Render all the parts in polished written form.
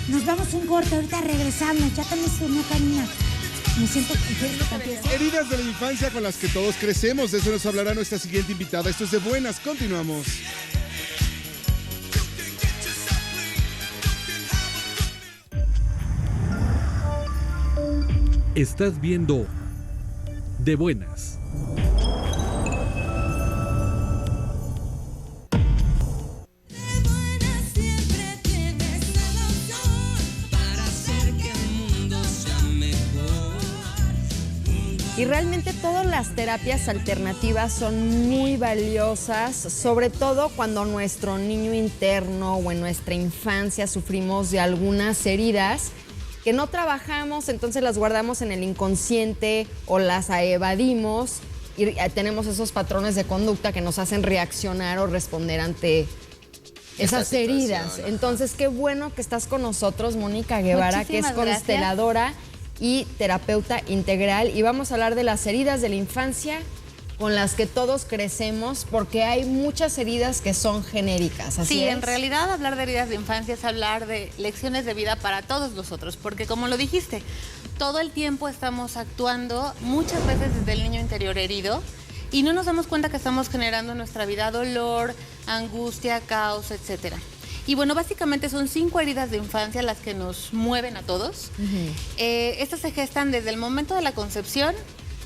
Nos vamos un corte, ahorita regresamos. Ya también se me camina. Me siento heridas de la infancia con las que todos crecemos. De eso nos hablará nuestra siguiente invitada. Esto es De Buenas. Continuamos. Estás viendo De Buenas. Y realmente todas las terapias alternativas son muy valiosas, sobre todo cuando nuestro niño interno o en nuestra infancia sufrimos de algunas heridas que no trabajamos, entonces las guardamos en el inconsciente o las evadimos y tenemos esos patrones de conducta que nos hacen reaccionar o responder ante esas heridas. Entonces, qué bueno que estás con nosotros, Mónica Guevara, que es consteladora y terapeuta integral, y vamos a hablar de las heridas de la infancia con las que todos crecemos, porque hay muchas heridas que son genéricas. Sí, en realidad hablar de heridas de infancia es hablar de lecciones de vida para todos nosotros, porque como lo dijiste, todo el tiempo estamos actuando muchas veces desde el niño interior herido y no nos damos cuenta que estamos generando en nuestra vida dolor, angustia, caos, etcétera. Y bueno, básicamente son 5 heridas de infancia las que nos mueven a todos. Estas se gestan desde el momento de la concepción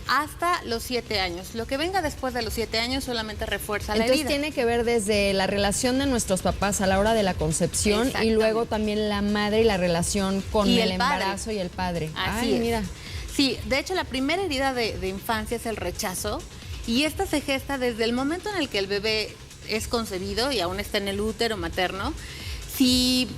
hasta los 7 años. Lo que venga después de los 7 años solamente refuerza la herida. Entonces tiene que ver desde la relación de nuestros papás a la hora de la concepción y luego también la madre y la relación con el embarazo y el padre. Así es. Mira. Sí, de hecho la primera herida de infancia es el rechazo, y esta se gesta desde el momento en el que el bebé es concebido y aún está en el útero materno. Si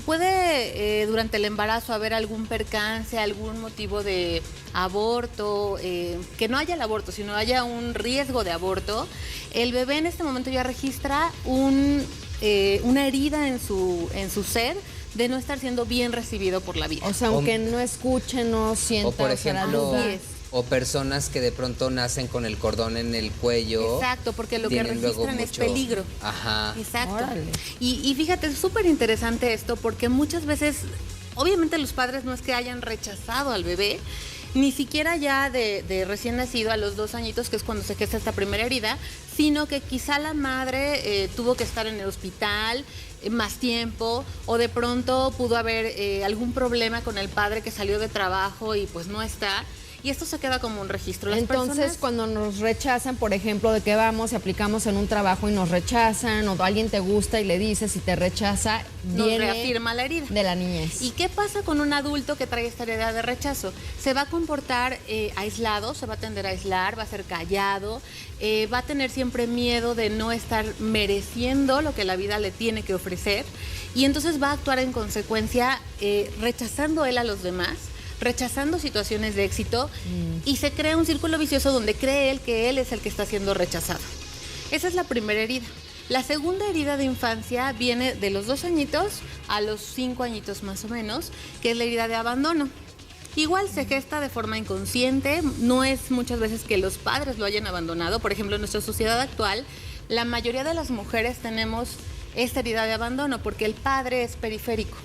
puede durante el embarazo haber algún percance, algún motivo de aborto, que no haya el aborto, sino haya un riesgo de aborto, el bebé en este momento ya registra una herida en su ser de no estar siendo bien recibido por la vida. O sea, aunque no escuche, no sienta, o por ejemplo, o personas que de pronto nacen con el cordón en el cuello. Exacto, porque lo que registran es peligro. Ajá. Exacto. Y fíjate, es súper interesante esto, porque muchas veces, obviamente los padres no es que hayan rechazado al bebé, ni siquiera ya de recién nacido a los 2 añitos, que es cuando se gesta esta primera herida, sino que quizá la madre tuvo que estar en el hospital más tiempo, o de pronto pudo haber algún problema con el padre que salió de trabajo y pues no está. Y esto se queda como un registro. Entonces, cuando nos rechazan, por ejemplo, de que vamos y aplicamos en un trabajo y nos rechazan, o alguien te gusta y le dices y te rechaza, nos reafirma la herida de la niñez. ¿Y qué pasa con un adulto que trae esta herida de rechazo? Se va a comportar aislado, se va a tender a aislar, va a ser callado, va a tener siempre miedo de no estar mereciendo lo que la vida le tiene que ofrecer, y entonces va a actuar en consecuencia rechazando él a los demás, rechazando situaciones de éxito, y se crea un círculo vicioso donde cree él que él es el que está siendo rechazado. Esa es la primera herida. La segunda herida de infancia viene de los 2 añitos a los 5 añitos más o menos, que es la herida de abandono. Igual se gesta de forma inconsciente, no es muchas veces que los padres lo hayan abandonado. Por ejemplo, en nuestra sociedad actual, la mayoría de las mujeres tenemos esta herida de abandono porque el padre es periférico.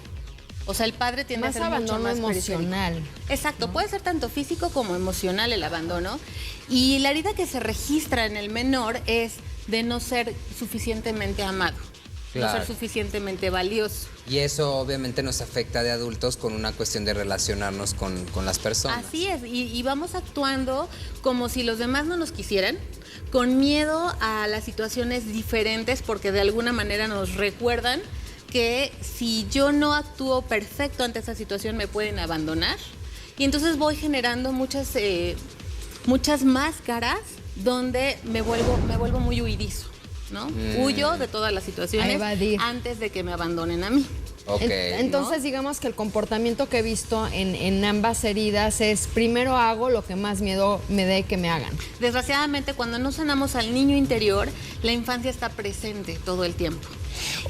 O sea, el padre tiende a ser mucho más emocional. Exacto, ¿no? Puede ser tanto físico como emocional el abandono. Y la herida que se registra en el menor es de no ser suficientemente amado, no ser suficientemente valioso. Y eso obviamente nos afecta de adultos con una cuestión de relacionarnos con las personas. Así es, y vamos actuando como si los demás no nos quisieran, con miedo a las situaciones diferentes, porque de alguna manera nos recuerdan que si yo no actúo perfecto ante esa situación me pueden abandonar. Y entonces voy generando muchas máscaras donde me vuelvo muy huidizo, ¿no? Huyo de todas las situaciones antes de que me abandonen a mí. Okay. Entonces, ¿no? digamos que el comportamiento que he visto en ambas heridas es: primero hago lo que más miedo me dé que me hagan. Desgraciadamente, cuando no sanamos al niño interior, la infancia está presente todo el tiempo.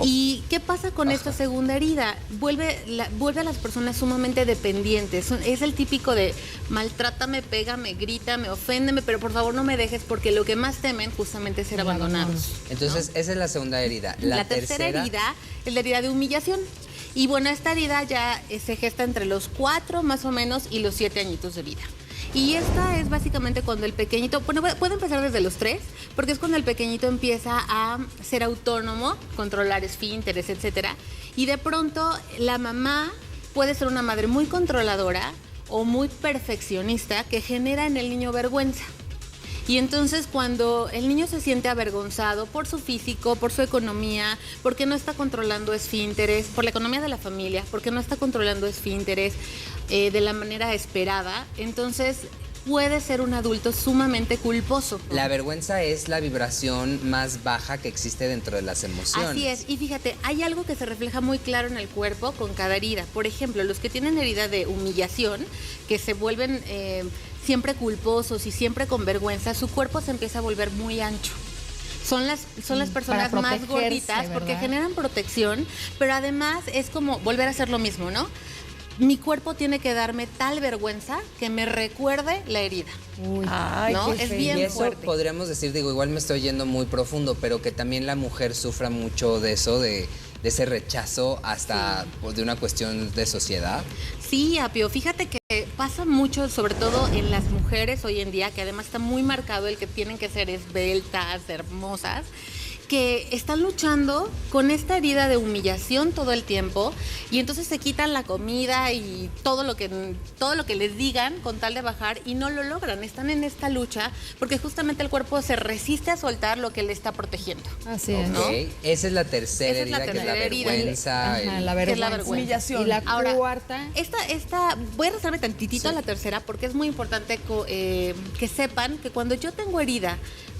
¿Y qué pasa con esta segunda herida? Vuelve a las personas sumamente dependientes. Es el típico de maltrátame, pégame, grítame, oféndeme, pero por favor no me dejes, porque lo que más temen justamente es ser abandonados. Entonces, ¿no? Esa es la segunda herida. La tercera herida es la herida de humillación. Y bueno, esta herida ya se gesta entre los 4 más o menos y los 7 añitos de vida. Y esta es básicamente cuando el pequeñito, bueno, puede empezar desde los 3, porque es cuando el pequeñito empieza a ser autónomo, controlar esfínteres, etcétera. Y de pronto la mamá puede ser una madre muy controladora o muy perfeccionista que genera en el niño vergüenza. Y entonces cuando el niño se siente avergonzado por su físico, por su economía, porque no está controlando esfínteres, por la economía de la familia, porque no está controlando esfínteres de la manera esperada, entonces puede ser un adulto sumamente culposo. La vergüenza es la vibración más baja que existe dentro de las emociones. Así es, y fíjate, hay algo que se refleja muy claro en el cuerpo con cada herida. Por ejemplo, los que tienen herida de humillación, que se vuelven siempre culposos y siempre con vergüenza, su cuerpo se empieza a volver muy ancho. Son las personas más gorditas, ¿verdad? Porque generan protección, pero además es como volver a hacer lo mismo, ¿no? Mi cuerpo tiene que darme tal vergüenza que me recuerde la herida. Uy, ¿no? Es bien y eso fuerte. podríamos decir, digo, igual me estoy yendo muy profundo, pero que también la mujer sufra mucho de eso, de ese rechazo hasta pues, de una cuestión de sociedad. Sí, Apio, fíjate que pasa mucho, sobre todo en las mujeres hoy en día, que además está muy marcado el que tienen que ser esbeltas, hermosas, que están luchando con esta herida de humillación todo el tiempo y entonces se quitan la comida y todo lo que les digan con tal de bajar y no lo logran. Están en esta lucha porque justamente el cuerpo se resiste a soltar lo que le está protegiendo. Así es. ¿no? Esa es la tercera Esa es la herida, que es la tercera herida. vergüenza. Ajá, Que la es vergüenza. la vergüenza. Humillación. Y la Ahora, cuarta. Esta, voy a rezarme tantitito a la tercera porque es muy importante que sepan que cuando yo tengo herida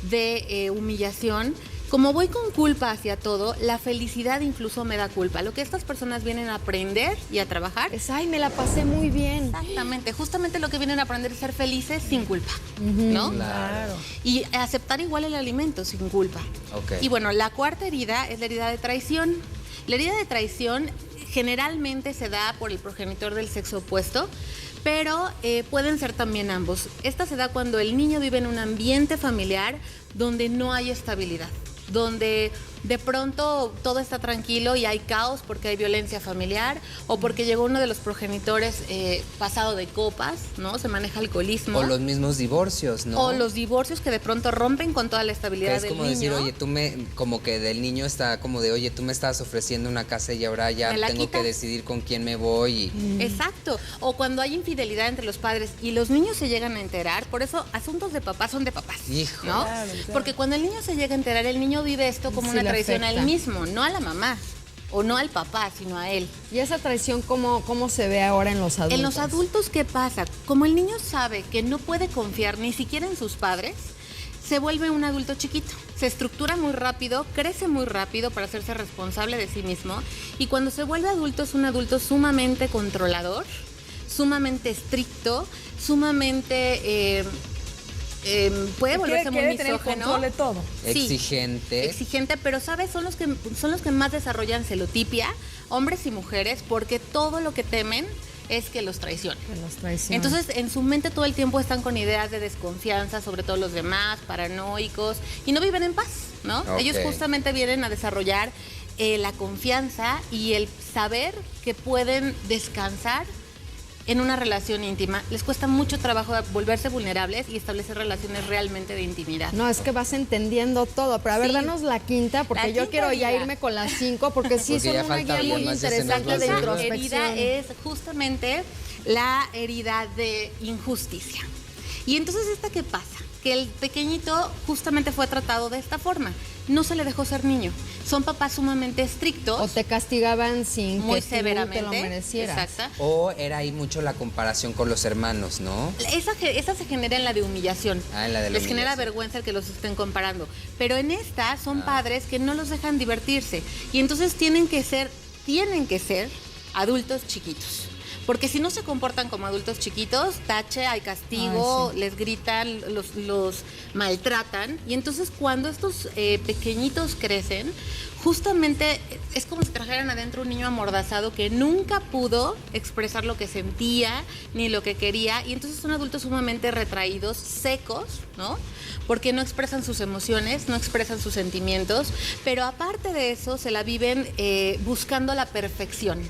de humillación, como voy con culpa hacia todo, la felicidad incluso me da culpa. Lo que estas personas vienen a aprender y a trabajar Es, ay, me la pasé muy bien. exactamente, justamente lo que vienen a aprender es ser felices sin culpa, ¿no? Claro. Y aceptar igual el alimento sin culpa. Ok. Y bueno, la cuarta herida es la herida de traición. La herida de traición generalmente se da por el progenitor del sexo opuesto, pero pueden ser también ambos. Esta se da cuando el niño vive en un ambiente familiar donde no hay estabilidad, donde de pronto todo está tranquilo y hay caos porque hay violencia familiar o porque llegó uno de los progenitores pasado de copas, ¿no? Se maneja alcoholismo. O los mismos divorcios, ¿no? O los divorcios que de pronto rompen con toda la Que estabilidad es del como niño. decir, oye, como que del niño está como de, oye, tú me estabas ofreciendo una casa y ahora ya ¿Me la tengo quitas? que decidir con quién me voy. Exacto. O cuando hay infidelidad entre los padres y los niños se llegan a enterar, por eso asuntos de papás son de papás. Hijo. ¿No? Claro, claro. Porque cuando el niño se llega a enterar, el niño vive esto como Sí una le traición a él afecta. mismo, no a la mamá. O no al papá, sino a él. ¿Y esa traición cómo se ve ahora en los adultos? En los adultos, ¿qué pasa? Como el niño sabe que no puede confiar ni siquiera en sus padres, se vuelve un adulto chiquito. Se estructura muy rápido, crece muy rápido para hacerse responsable de sí mismo. Y cuando se vuelve adulto, es un adulto sumamente controlador, sumamente estricto, sumamente... puede volverse muy quiere tener el misógeno. control de todo. Sí, Exigente. exigente, pero ¿sabes? Son los que más desarrollan celotipia, hombres y mujeres, porque todo lo que temen es que los traicionen. Que los traicionan. Entonces, en su mente todo el tiempo están con ideas de desconfianza sobre todos los demás, paranoicos, y no viven en paz, ¿no? Ok. Ellos justamente vienen a desarrollar la confianza y el saber que pueden descansar en una relación íntima. Les cuesta mucho trabajo volverse vulnerables y establecer relaciones realmente de intimidad. No, es que vas entendiendo todo. Pero a ver, Sí. danos la quinta, porque La yo quinta quiero ya herida. irme con las 5, porque sí Porque son ya una falta guía bien muy más, ya se nos interesante va de a Esa ir. introspección. herida es justamente la herida de injusticia. Y entonces, ¿esta qué pasa? Que el pequeñito justamente fue tratado de esta forma. No se le dejó ser niño. Son papás sumamente estrictos, O te castigaban sin muy que tú severamente. te lo merecieras. Exacto. O era ahí mucho la comparación con los hermanos, ¿no? Esa se genera en la de humillación. Ah, en la de la Les genera humillación. vergüenza el que los estén comparando. Pero en esta son padres que no los dejan divertirse. Y entonces tienen que ser adultos chiquitos. Porque si no se comportan como adultos chiquitos, tache, hay castigo, Ay, sí. les gritan, los maltratan. Y entonces cuando estos pequeñitos crecen, justamente es como si trajeran adentro un niño amordazado que nunca pudo expresar lo que sentía ni lo que quería. Y entonces son adultos sumamente retraídos, secos, ¿no? Porque no expresan sus emociones, no expresan sus sentimientos. Pero aparte de eso, se la viven buscando la perfección.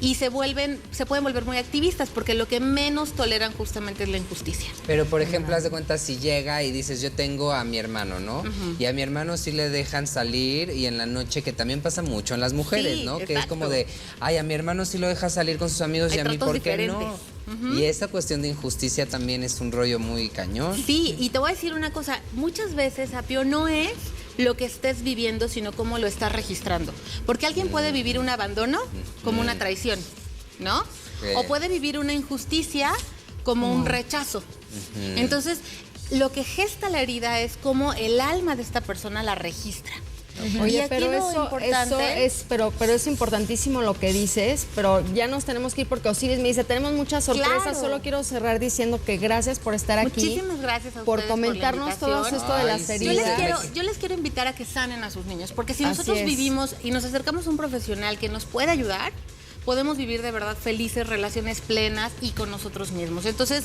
Y se pueden volver muy activistas porque lo que menos toleran justamente es la injusticia. Pero, por ejemplo, haz de cuenta si llega y dices, yo tengo a mi hermano, ¿no? Y a mi hermano sí le dejan salir y en la noche, que también pasa mucho en las mujeres, Sí, ¿no? exacto. Que es como de, ay, a mi hermano sí lo deja salir con sus amigos Hay y a mí, tratos ¿por qué diferentes. no? Y esa cuestión de injusticia también es un rollo muy cañón. Sí, y te voy a decir una cosa, muchas veces, Apio, no es lo que estés viviendo, sino cómo lo estás registrando. Porque alguien puede vivir un abandono como una traición, ¿no? O puede vivir una injusticia como un rechazo. Entonces, lo que gesta la herida es cómo el alma de esta persona la registra. Y Oye, aquí pero lo eso importante es, pero es importantísimo lo que dices, pero ya nos tenemos que ir porque Osiris me dice, tenemos muchas sorpresas, Claro. solo quiero cerrar diciendo que gracias por estar aquí. Muchísimas gracias a por ustedes comentarnos por la todo invitación. esto de las Ay, sí. heridas. Yo les quiero invitar a que sanen a sus niños, porque si Así nosotros es. vivimos y nos acercamos a un profesional que nos puede ayudar, podemos vivir de verdad felices, relaciones plenas y con nosotros mismos. Entonces,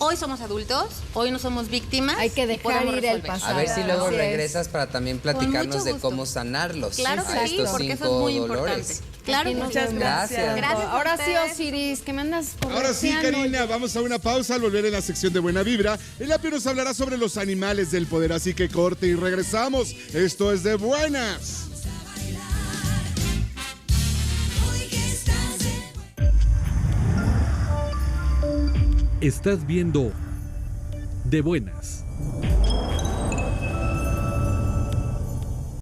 hoy somos adultos, hoy no somos víctimas. Hay que y dejar podemos ir el resolver. pasado. A ver si luego Así es. regresas para también platicarnos mucho de gusto. cómo sanarlos Claro a que sí, estos porque eso 5 es muy dolores. importante. Claro, Aquí nos muchas vemos. gracias. Gracias a Ahora sí, ustedes. Osiris, que me andas Ahora sí, correteando. Karina, vamos a una pausa. Al volver en la sección de Buena Vibra, el Apio nos hablará sobre los animales del poder, así que corte y regresamos. Esto es De Buenas. Estás viendo De Buenas.